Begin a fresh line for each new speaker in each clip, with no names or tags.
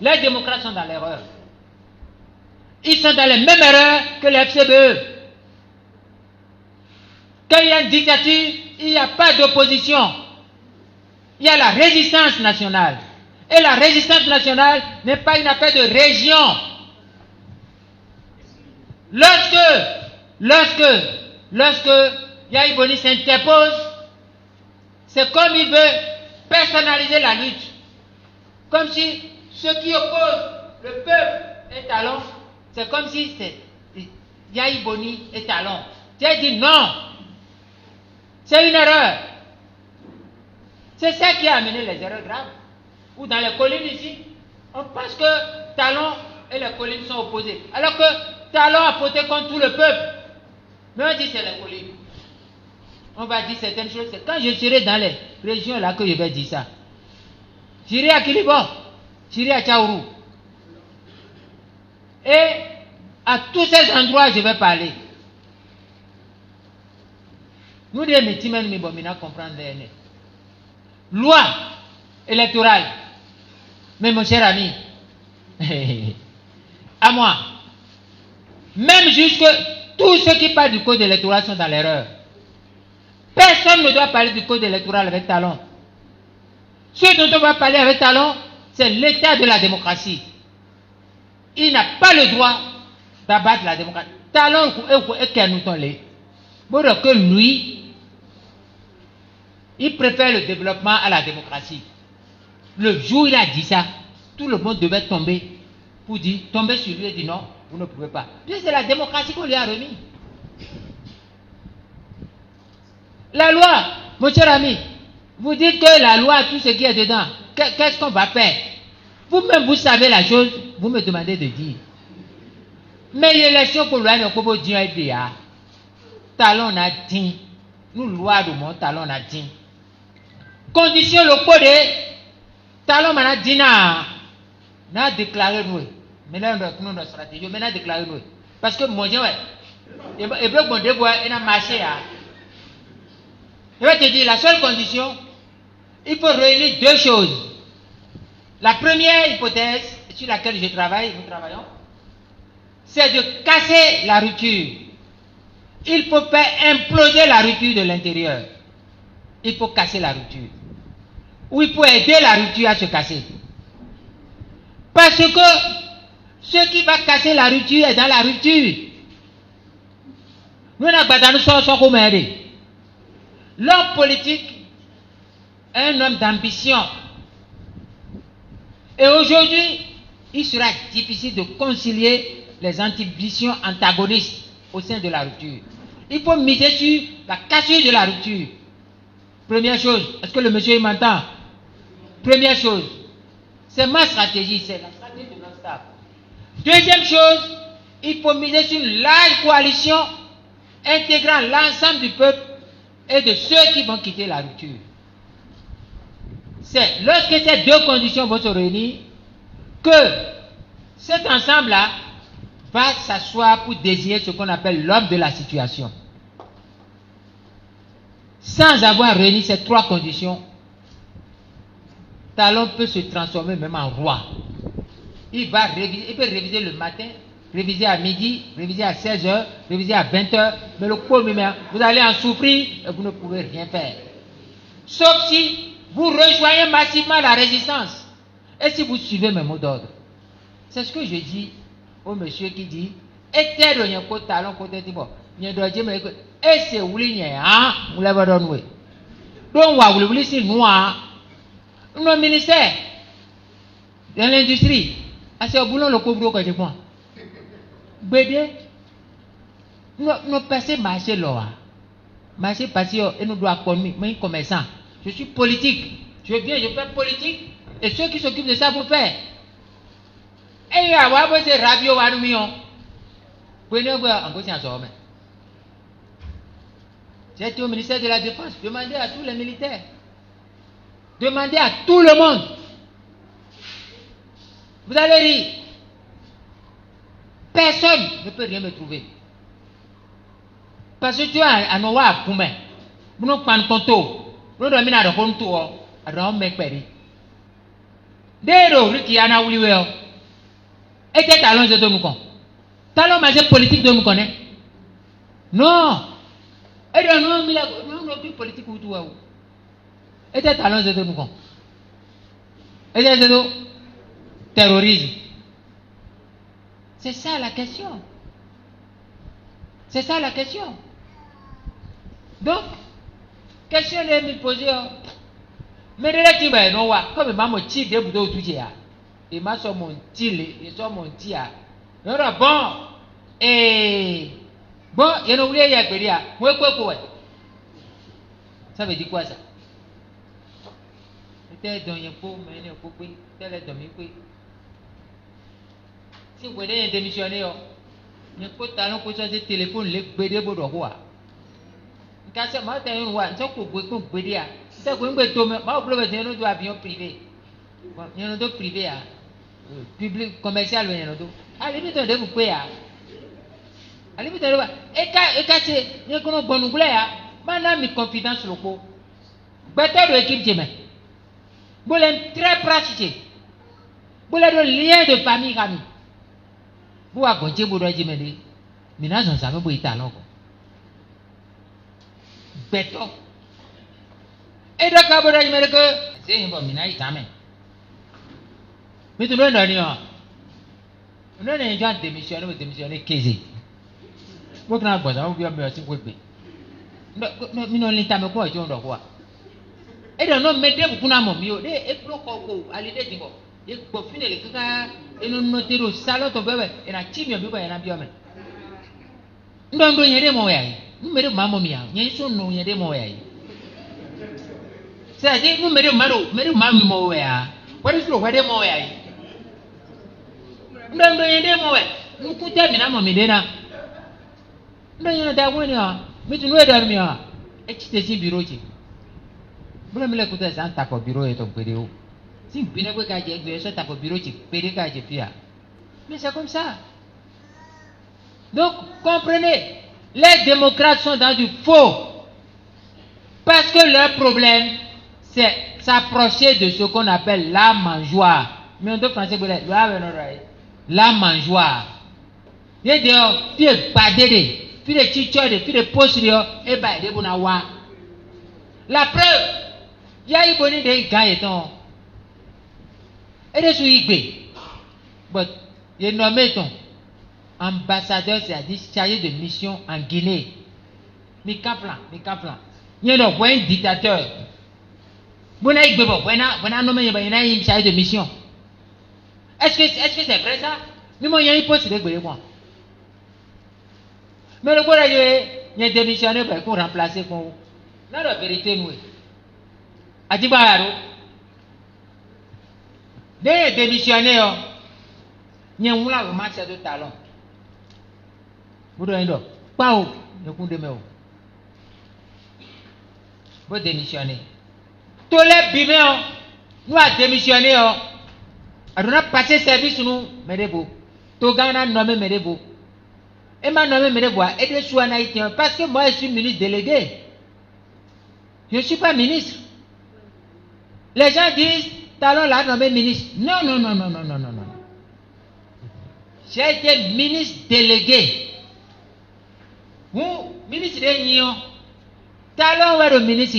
Les démocrates sont dans l'erreur. Ils sont dans les mêmes erreurs que les FCBE. Quand il y a une dictature, il n'y a pas d'opposition. Il y a la résistance nationale. Et la résistance nationale n'est pas une affaire de région. Lorsque Yahya Boni s'interpose, c'est comme il veut personnaliser la lutte. Comme si ceux qui opposent le peuple est talon, c'est comme si Yahya Boni est talon. J'ai dit non. C'est une erreur. C'est ça qui a amené les erreurs graves. Ou dans les collines ici, on pense que Talon et les collines sont opposés. Alors que Talon a voté contre tout le peuple. Mais on dit c'est les collines. On va dire certaines choses. C'est quand je serai dans les régions là que je vais dire ça. J'irai à Kilibo, j'irai à Tchaourou. Et à tous ces endroits, je vais parler. Nous, les métiers, nous ne comprendre les loi électorale. Mais mon cher ami, à moi, même jusque tous ceux qui parlent du code électoral sont dans l'erreur. Personne ne doit parler du code électoral avec talon. Ce dont on va parler avec talon, c'est l'état de la démocratie. Il n'a pas le droit d'abattre la démocratie. Talon est qu'un outon lait. Pour que lui, il préfère le développement à la démocratie. Le jour où il a dit ça, tout le monde devait tomber pour dire, tomber sur lui et dire non, vous ne pouvez pas. Puis c'est la démocratie qu'on lui a remis. La loi, mon cher ami, vous dites que la loi, tout ce qui est dedans, qu'est-ce qu'on va faire? Vous-même, vous savez la chose, vous me demandez de dire. Mais l'élection pour loi, ne peut pas dire, talon a dit, nous, loi de mon talon a dit. Condition le code, talon m'a dit, n'a déclaré nous. Maintenant, nous avons stratégie, maintenant déclaré nous. Parce que moi, et bien, mon débois, il a marché. Je vais te dire, la seule condition, il faut réunir deux choses. La première hypothèse sur laquelle je travaille, nous travaillons, c'est de casser la rupture. Il faut faire imploser la rupture de l'intérieur. Il faut casser la rupture. Ou il faut aider la rupture à se casser. Parce que ce qui va casser la rupture est dans la rupture. Nous n'avons pas nous aider. L'homme politique est un homme d'ambition. Et aujourd'hui, il sera difficile de concilier les ambitions antagonistes au sein de la rupture. Il faut miser sur la cassure de la rupture. Première chose, est-ce que le monsieur m'entend? Première chose, c'est ma stratégie, c'est la stratégie de notre staff. Deuxième chose, il faut miser sur une large coalition intégrant l'ensemble du peuple et de ceux qui vont quitter la rupture. C'est lorsque ces deux conditions vont se réunir que cet ensemble-là va s'asseoir pour désigner ce qu'on appelle l'homme de la situation. Sans avoir réuni ces trois conditions, Talon peut se transformer même en roi. Il peut réviser le matin, réviser à midi, réviser à 16h, réviser à 20h, mais le coup même, vous allez en souffrir et vous ne pouvez rien faire. Sauf si vous rejoignez massivement la résistance et si vous suivez mes mots d'ordre. C'est ce que je dis au monsieur qui dit, et talon côté bon. Et c'est ouli hein, vous l'avez donné. Donc, vous voulez si nous, nos ministères de l'industrie, c'est au boulot le couvre que je prends. Bédé, nous passons marché là. Marché passé et nous doit connaître, mais commerçant. Je suis politique. Je viens, je fais politique. Et ceux qui s'occupent de ça, vous faire. Et il y a des rabios à nous. Prenez voir en conscience. J'étais au ministère de la Défense. Demandez à tous les militaires. Demandez à tout le monde. Vous allez rire. Personne ne peut rien me trouver. Parce que tu as un oua à Koumé. Vous n'avez pas de conto. Vous n'avez pas de conto. Alors, on me périt. Dero qui a na ouliweo. Et tes talons de nous con. Talons majeur politique de nous connaît. Non. Et non, non, plus politique ou tout. Et tes talons de nous con. Et tes terrorisme. C'est ça la question. C'est ça la question. Donc, question est me poser. Mais là, tu vas non, comme maman tire des bouteilles tout ça. Et ma soeur mon tire, et soeur mon tire. Non, bon, et bon, il y a oublié, il y a péria. Moi, quoi. Ça veut dire quoi ça? Peut-être dans un pot, mais il y a un pot, tel est dans mes couilles. Si vous voulez un démissionnaire, il y a un talent pour changer téléphone, les bédés pour le roi. Quand c'est moi, tu as un roi, tu as un bédé. Si tu as un bédé, tu as un avion privé. Il y a un autre privé, public, commercial, il y a un autre. À limite, on vous payer. À limite, et quand c'est, il y a un bon anglais, maintenant, mes confidences sur le pot. Bâtard de l'équipe, je mets. Vous l'êtes très pratique. Vous l'êtes le lien de famille, ami. Vous avez un vous doit dire, mais là, on savait pas y talent. Bêton. Et donc, vous doit dire que c'est un bon minage, mais tu n'as rien. On a un gens démissionné, qu'est-ce vous n'avez pas besoin, vous avez besoin de vous. Non, l'état me quoi, je ne vois. Et donc, non, mettez vous pour un moment, et pour aller des gens. Et pour finir les cas, et nous notez au salon, ton bébé, et la team, il y a un bien. Non, il y a des moyens. Nous mettons maman mia, il y a son il y a des moyens. C'est-à-dire, nous mettons maman moyen. What is the way des moyens? Non, il y a des moyens. Nous coûtons bien à mon médéna. Non, il y a des moyens. Mais tu nous es dormir. Et tu t'es si bureau. Vous me l'écoutez, ça tape au bureau et ton pédéo. Si vous n'avez pas dit, ça tape au bureau, tu pédé quand j'ai fait. Mais c'est comme ça. Donc, comprenez, les démocrates sont dans du faux. Parce que leur problème, c'est s'approcher de ce qu'on appelle la mangeoire. Mais en deux français, vous l'avez, la mangeoire. Il y a des filles badées, filles de chichores, filles de postérieurs, et badées pour n'avoir. La preuve, il y a eu bonne des gars et ton. Et de souigbe. But, il est nommé ton ambassadeur, c'est-à-dire chargé de mission en Guinée. Mikaplan. Il y a un dictateur. Vous n'avez pas nommé un chargé de mission. Est-ce que c'est vrai ça? Mais moi, il y a une poste de moi. Mais le quoi, il y a un démissionnaire pour remplacer pour vous. Non, la vérité, nous. Adibaro. Des démissionnaires, il y a un match de talent. Vous devez dire, pas où, le coup de main. Vous démissionnez. Tous les bimés, nous avons démissionné. On a passé service nous, Medebo. Togana nommé Medebo. Et m'a nommé Medebo. Et de soins haïtiens. Parce que moi, je suis ministre délégué. Je ne suis pas ministre. Les gens disent, Talon l'a nommé ministre. Non. J'ai été ministre délégué. Vous, ministre de l'Union. Talon est le ministre.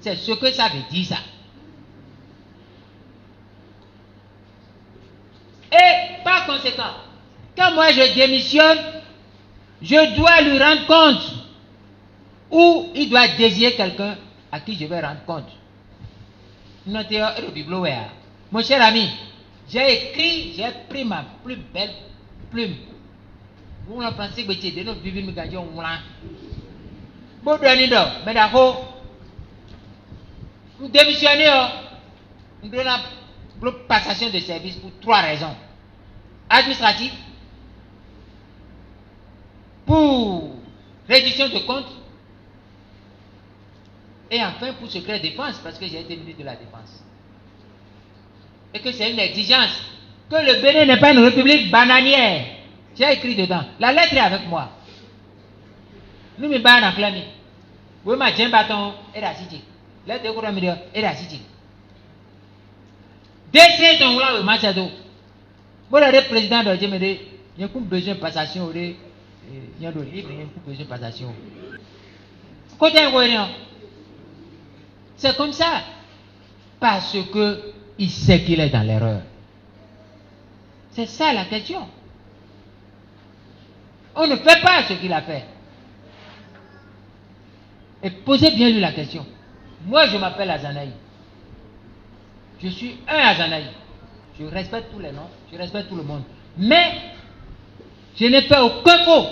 C'est ce que ça veut dire ça. Et par conséquent, quand moi je démissionne, je dois lui rendre compte. Ou il doit désigner quelqu'un à qui je vais rendre compte. Mon cher ami, j'ai pris ma plus belle plume. Vous en pensez que c'est de nos vivre me gagnons au moins. Bon, mais d'accord, vous démissionnez, nous donnons la passation de service pour 3 raisons. Administrative, pour réduction de comptes, et enfin pour secret défense, parce que j'ai été ministre de la Défense. Et que c'est une exigence, que le Bénin n'est pas une république bananière. J'ai écrit dedans. La lettre est avec moi. Nous me battons en clami. Vous m'avez un bâton et la cité. Là, tu as dit, et la cité. Dès ton là, le match à dos. Bon, le président de Dieu me dit, il y a un besoin de passation, il y a un livre, il y a un besoin de passation. Côté inconvénient, c'est comme ça. Parce que il sait qu'il est dans l'erreur. C'est ça la question. On ne fait pas ce qu'il a fait. Et posez bien lui la question. Moi, je m'appelle Azanaï. Je suis un Azanaï. Je respecte tous les noms, je respecte tout le monde. Mais je n'ai fait aucun faux.